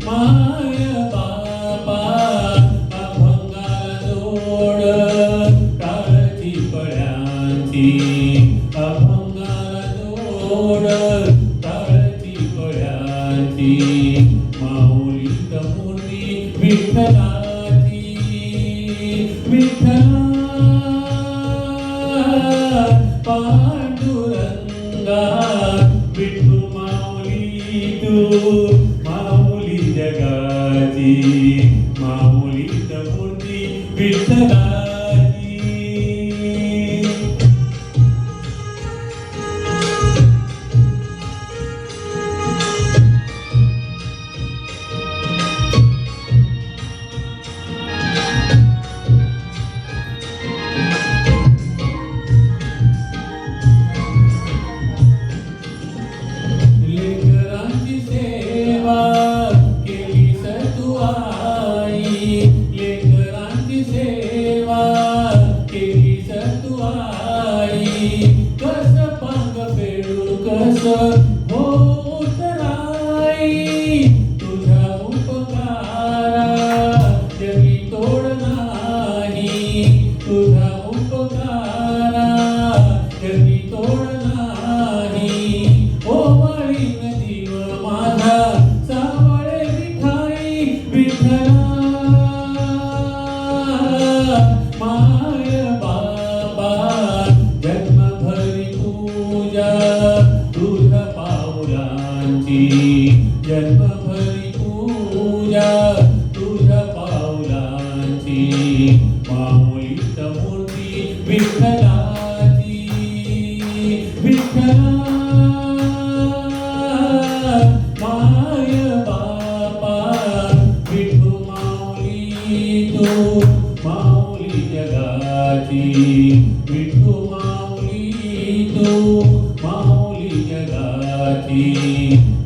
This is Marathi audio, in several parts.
माय बापा अभंगाला जोड टाळती पड्यांची अभंगाला जोड टाळती पड्यांची माऊलीत मूर्ती विठ्ठलाची विठ्ठला पांडुरंगा विठू माऊली तू माऊली जगाची माऊलीत मूर्ती विठ्ठलाची लेकरांची सेवा केलीस तू आई लेकरांची सेवा केलीस तू आई कस पांग फेडू कस हो उतराई तुझ्या उपकारा जगी तोड नाही तुझा उपकारा जगी तोड नाही ओवाळीन जीव माझा सावळे विठाई विठ्ठला माय बाबा जन्मभरी पूजा तुझ्या पाऊलांची जन्मभरी पूजा तुझ्या पाऊलांची माऊलीत मूर्ती विठ्ठलाची विठ्ठला माय बापा विठू माऊली तू माऊली जगाची विठू माऊली तू माऊली जगाची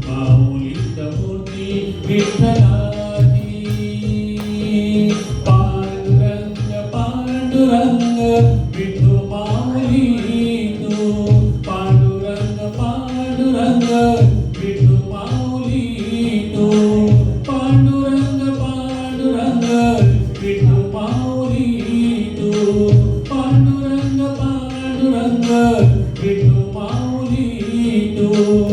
माऊलीत मूर्ती विठ्ठलाची पांडुरंग पांडुरंग विठू माऊली तू पांडुरंग पांडुरंग विठू माऊली तू पांडुरंग पांडुरंग विठू माऊली तू पांडुरंग पांडुरंग विठू माऊली तू